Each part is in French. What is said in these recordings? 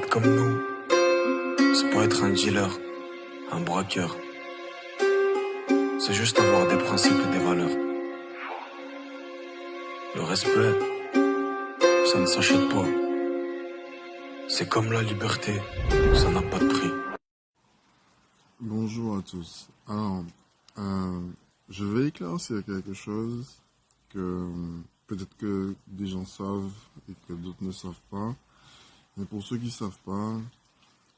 être comme nous, c'est pas être un dealer, un braqueur. C'est juste avoir des principes et des valeurs. Le respect, ça ne s'achète pas. C'est comme la liberté, ça n'a pas de prix. Bonjour à tous. Alors, je vais éclaircir quelque chose que peut-être que des gens savent et que d'autres ne savent pas. Mais pour ceux qui ne savent pas,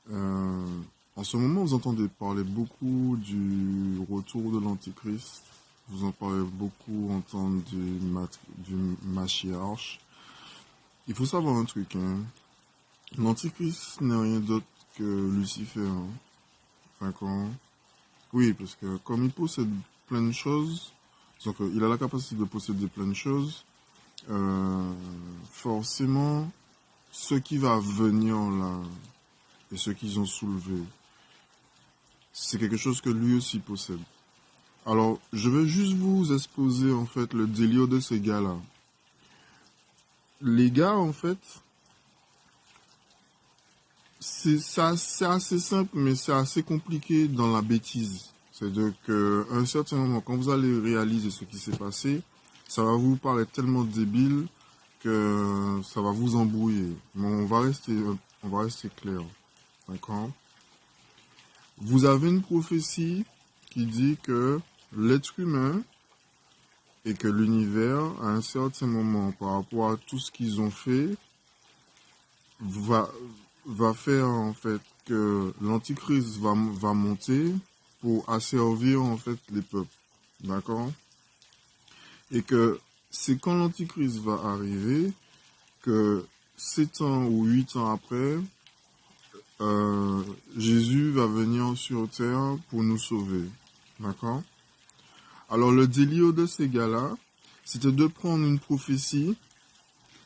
en ce moment, vous entendez parler beaucoup du retour de l'Antichrist. Vous en parlez beaucoup, entendre du Machiarche. Il faut savoir un truc, hein. L'Antichrist n'est rien d'autre que Lucifer, hein. D'accord? Oui, parce que comme il possède plein de choses, donc il a la capacité de posséder plein de choses, forcément, ce qui va venir là, et ce qu'ils ont soulevé, c'est quelque chose que lui aussi possède. Alors, je vais juste vous exposer en fait le délire de ces gars-là. Les gars, en fait, c'est assez simple, mais c'est assez compliqué dans la bêtise. C'est-à-dire qu'à un certain moment, quand vous allez réaliser ce qui s'est passé, ça va vous paraître tellement débile que ça va vous embrouiller. Mais on va rester clair. D'accord? Vous avez une prophétie qui dit que l'être humain et que l'univers, à un certain moment, par rapport à tout ce qu'ils ont fait, va faire en fait que l'Antichrist va monter pour asservir en fait les peuples. D'accord? Et que c'est quand l'Antichrist va arriver que 7 ans ou 8 ans après, Jésus va venir sur terre pour nous sauver. D'accord? Alors le délire de ces gars-là, c'était de prendre une prophétie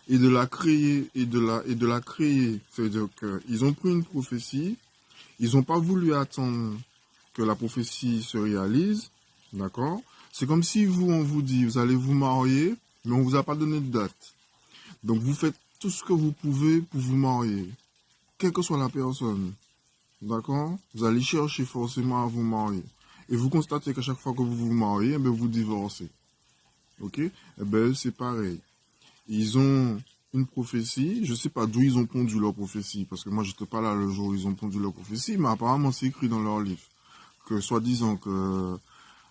et de la créer et de la créer. C'est-à-dire qu'ils ont pris une prophétie, ils n'ont pas voulu attendre que la prophétie se réalise. D'accord? C'est comme si on vous dit, vous allez vous marier, mais on vous a pas donné de date. Donc vous faites tout ce que vous pouvez pour vous marier, quelle que soit la personne. D'accord? Vous allez chercher forcément à vous marier. Et vous constatez qu'à chaque fois que vous vous mariez, eh bien, vous divorcez. Ok? Eh bien, c'est pareil. Ils ont une prophétie. Je ne sais pas d'où ils ont pondu leur prophétie, parce que moi, je n'étais pas là le jour où ils ont pondu leur prophétie, mais apparemment, c'est écrit dans leur livre. Que soi-disant que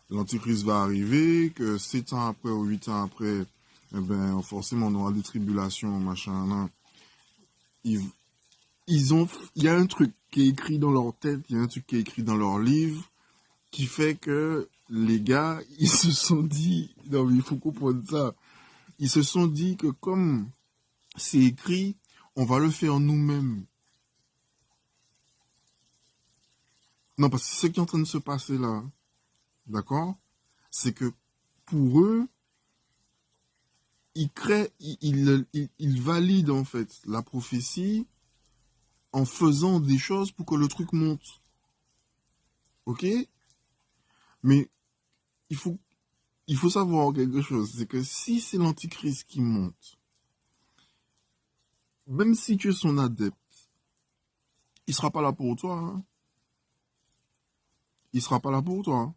l'Antichrist va arriver, que 7 ans après ou 8 ans après, eh ben, forcément, on aura des tribulations, machin, là. Il y a un truc qui est écrit dans leur tête, il y a un truc qui est écrit dans leur livre, qui fait que les gars, ils se sont dit, non mais il faut comprendre ça, ils se sont dit que comme c'est écrit, on va le faire nous-mêmes. Non, parce que ce qui est en train de se passer là, d'accord, c'est que pour eux, ils valident en fait la prophétie en faisant des choses pour que le truc monte. Ok? Mais il faut savoir quelque chose, c'est que si c'est l'Antichrist qui monte, même si tu es son adepte, il sera pas là pour toi. Hein. Il sera pas là pour toi.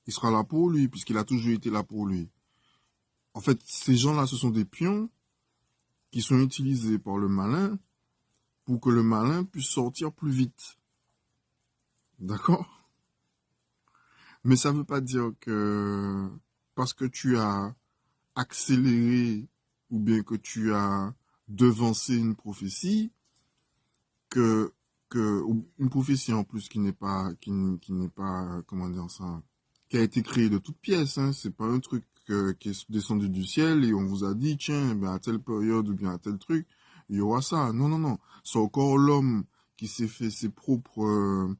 Il sera là pour lui, puisqu'il a toujours été là pour lui. En fait, ces gens-là, ce sont des pions qui sont utilisés par le malin pour que le malin puisse sortir plus vite. D'accord? Mais ça ne veut pas dire que parce que tu as accéléré ou bien que tu as devancé une prophétie, que une prophétie en plus qui n'est pas, comment dire ça, qui a été créée de toutes pièces, hein, c'est pas un truc qui est descendu du ciel et on vous a dit, tiens, ben à telle période ou bien à tel truc, il y aura ça. Non, non, non. C'est encore l'homme qui s'est fait ses propres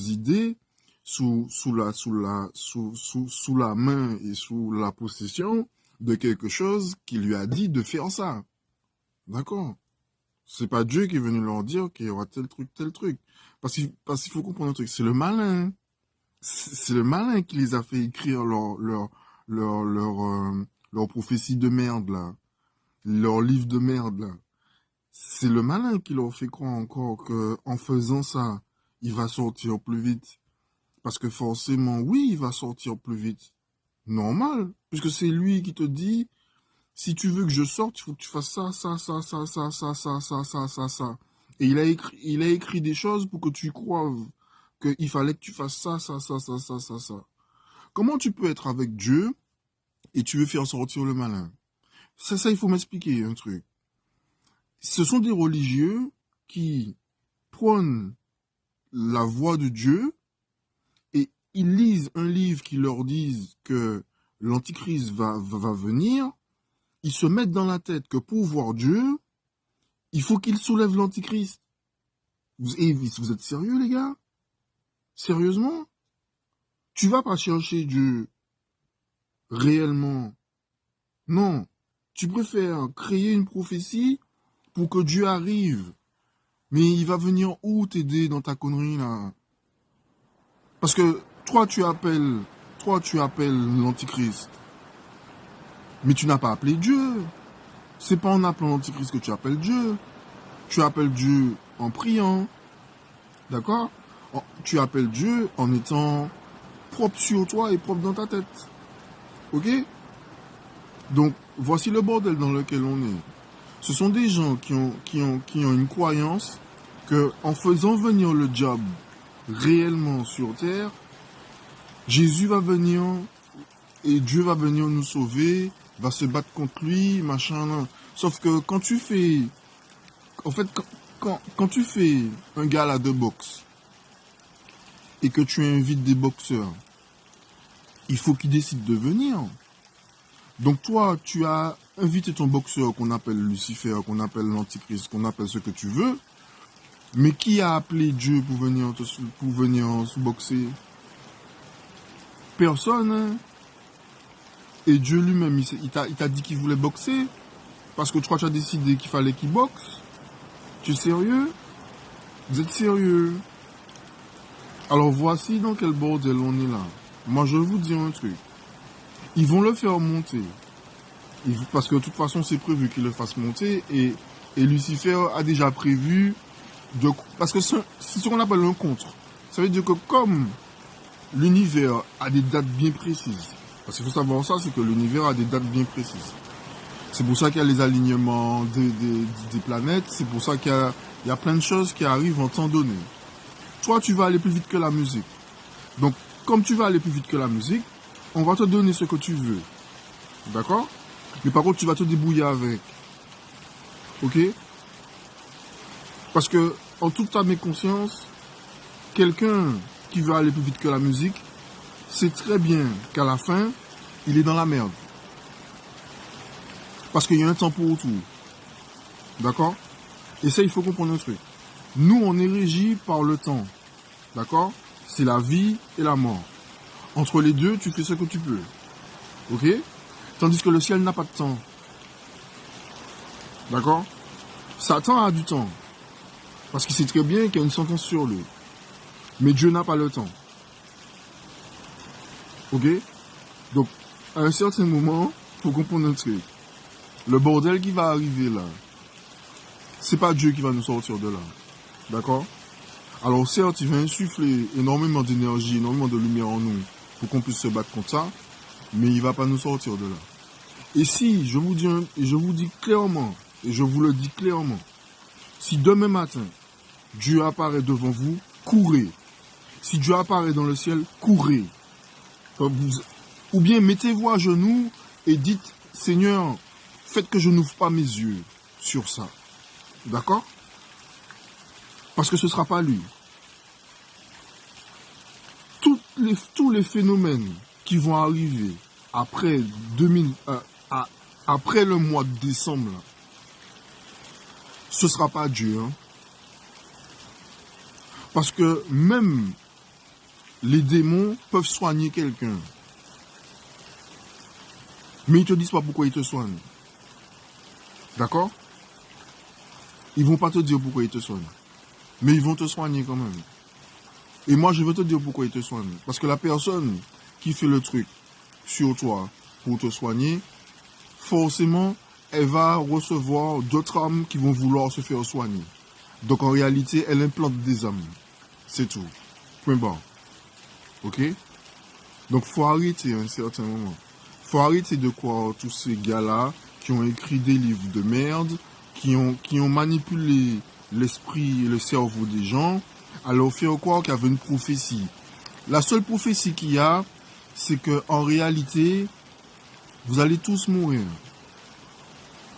idées sous la main et sous la possession de quelque chose qui lui a dit de faire ça. D'accord? C'est pas Dieu qui est venu leur dire qu'il y aura tel truc. Parce qu'il faut comprendre un truc, c'est le malin. C'est le malin qui les a fait écrire leur prophétie de merde, là. Leur livre de merde, là. c'est le malin qui leur fait croire encore que en faisant ça, il va sortir plus vite. Parce que forcément, oui, il va sortir plus vite. Normal. Puisque c'est lui qui te dit, si tu veux que je sorte, il faut que tu fasses ça, ça, ça, ça, ça, ça, ça, ça, ça, ça, ça. Et il a écrit des choses pour que tu croives qu'il fallait que tu fasses ça, ça, ça, ça, ça, ça, ça. Comment tu peux être avec Dieu et tu veux faire sortir le malin? Ça, il faut m'expliquer un truc. Ce sont des religieux qui prônent la voix de Dieu et ils lisent un livre qui leur dit que l'Antichrist va venir. Ils se mettent dans la tête que pour voir Dieu, il faut qu'il soulève l'Antichrist. Vous êtes sérieux, les gars? Sérieusement? Tu vas pas chercher Dieu réellement. Non. Tu préfères créer une prophétie pour que Dieu arrive. Mais il va venir où t'aider dans ta connerie, là? Parce que toi, tu appelles l'Antichrist. Mais tu n'as pas appelé Dieu. C'est pas en appelant l'Antichrist que tu appelles Dieu. Tu appelles Dieu en priant. D'accord? Tu appelles Dieu en étant propre sur toi et propre dans ta tête. Ok? Donc, voici le bordel dans lequel on est. Ce sont des gens qui ont une croyance que en faisant venir le diable réellement sur terre, Jésus va venir et Dieu va venir nous sauver, va se battre contre lui, machin. Là. Sauf que quand tu fais, en fait, quand tu fais un gala de boxe et que tu invites des boxeurs, il faut qu'ils décident de venir. Donc toi, tu as invité ton boxeur qu'on appelle Lucifer, qu'on appelle l'Antichrist, qu'on appelle ce que tu veux. Mais qui a appelé Dieu pour venir se boxer? Personne. Hein? Et Dieu lui-même, il t'a dit qu'il voulait boxer. Parce que toi, tu as décidé qu'il fallait qu'il boxe. Tu es sérieux? Vous êtes sérieux? Alors voici dans quel bordel on est là. Moi, je vais vous dire un truc. Ils vont le faire monter. Parce que de toute façon, c'est prévu qu'ils le fassent monter. Et Lucifer a déjà prévu... parce que c'est ce qu'on appelle un contre. Ça veut dire que comme l'univers a des dates bien précises, parce qu'il faut savoir ça, c'est que l'univers a des dates bien précises. C'est pour ça qu'il y a les alignements des planètes, c'est pour ça qu'il y a plein de choses qui arrivent en temps donné. Toi, tu vas aller plus vite que la musique. Donc, comme tu vas aller plus vite que la musique, on va te donner ce que tu veux. D'accord? Mais par contre, tu vas te débrouiller avec. Ok? Parce que, en toute âme et conscience, quelqu'un qui veut aller plus vite que la musique, sait très bien qu'à la fin, il est dans la merde. Parce qu'il y a un temps pour tout. D'accord? Et ça, il faut comprendre un truc. Nous, on est régi par le temps. D'accord? C'est la vie et la mort. Entre les deux, tu fais ce que tu peux. Ok? Tandis que le ciel n'a pas de temps. D'accord? Satan a du temps. Parce qu'il sait très bien qu'il y a une sentence sur lui. Mais Dieu n'a pas le temps. Ok? Donc, à un certain moment, il faut comprendre un truc. Le bordel qui va arriver là, c'est pas Dieu qui va nous sortir de là. D'accord? Alors certes, il va insuffler énormément d'énergie, énormément de lumière en nous pour qu'on puisse se battre contre ça, mais il va pas nous sortir de là. Et si, je vous dis clairement, et je vous le dis clairement, si demain matin, Dieu apparaît devant vous, courez. Si Dieu apparaît dans le ciel, courez. Ou bien mettez-vous à genoux et dites, Seigneur, faites que je n'ouvre pas mes yeux sur ça. D'accord? Parce que ce ne sera pas lui. Tous les phénomènes qui vont arriver après après le mois de décembre, là, ce ne sera pas Dieu. Hein? Parce que même les démons peuvent soigner quelqu'un. Mais ils ne te disent pas pourquoi ils te soignent. D'accord? Ils ne vont pas te dire pourquoi ils te soignent. Mais ils vont te soigner quand même. Et moi, je vais te dire pourquoi ils te soignent. Parce que la personne qui fait le truc sur toi pour te soigner, forcément, elle va recevoir d'autres âmes qui vont vouloir se faire soigner. Donc en réalité, elle implante des âmes. C'est tout. Point barre. Ok? Donc faut arrêter à un certain moment. Faut arrêter de croire tous ces gars-là qui ont écrit des livres de merde, qui ont manipulé l'esprit et le cerveau des gens, à leur faire croire qu'il y avait une prophétie. La seule prophétie qu'il y a, c'est que en réalité, vous allez tous mourir.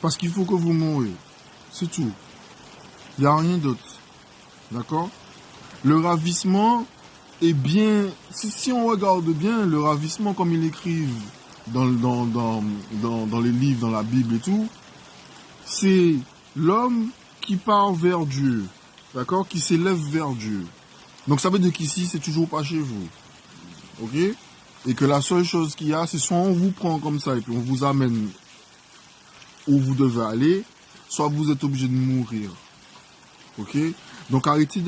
Parce qu'il faut que vous mouriez. C'est tout. Il n'y a rien d'autre. D'accord? Le ravissement est bien... Si on regarde bien, le ravissement, comme ils l'écrivent dans les livres, dans la Bible et tout, c'est l'homme qui part vers Dieu. D'accord? Qui s'élève vers Dieu. Donc ça veut dire qu'ici, c'est toujours pas chez vous. Ok? Et que la seule chose qu'il y a, c'est soit on vous prend comme ça et puis on vous amène où vous devez aller, soit vous êtes obligé de mourir. Ok? Donc arrêtez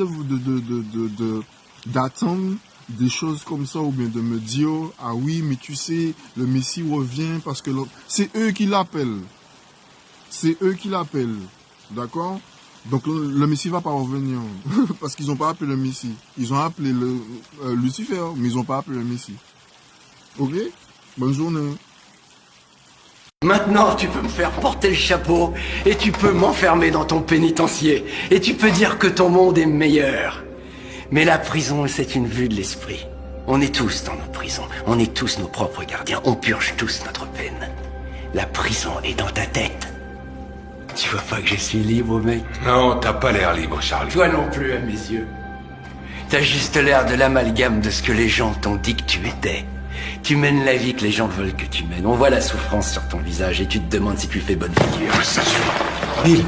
d'attendre des choses comme ça ou bien de me dire, ah oui, mais tu sais, le Messie revient parce que c'est eux qui l'appellent. C'est eux qui l'appellent. D'accord? Donc le Messie va pas revenir. Parce qu'ils n'ont pas appelé le Messie. Ils ont appelé Lucifer, mais ils n'ont pas appelé le Messie. Ok? Bonne journée. Maintenant, tu peux me faire porter le chapeau et tu peux m'enfermer dans ton pénitencier et tu peux dire que ton monde est meilleur. Mais la prison, c'est une vue de l'esprit. On est tous dans nos prisons, on est tous nos propres gardiens, on purge tous notre peine. La prison est dans ta tête. Tu vois pas que je suis libre, mec? Non, t'as pas l'air libre, Charlie. Toi non plus, à mes yeux. T'as juste l'air de l'amalgame de ce que les gens t'ont dit que tu étais. Tu mènes la vie que les gens veulent que tu mènes. On voit la souffrance sur ton visage et tu te demandes si tu fais bonne figure. Ça suffit. Bill.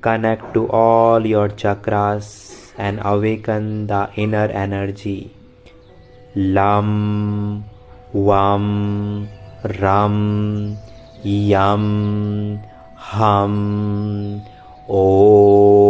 Connect to all your chakras and awaken the inner energy. Lam, Vam, Ram, Yam, Hum, Om.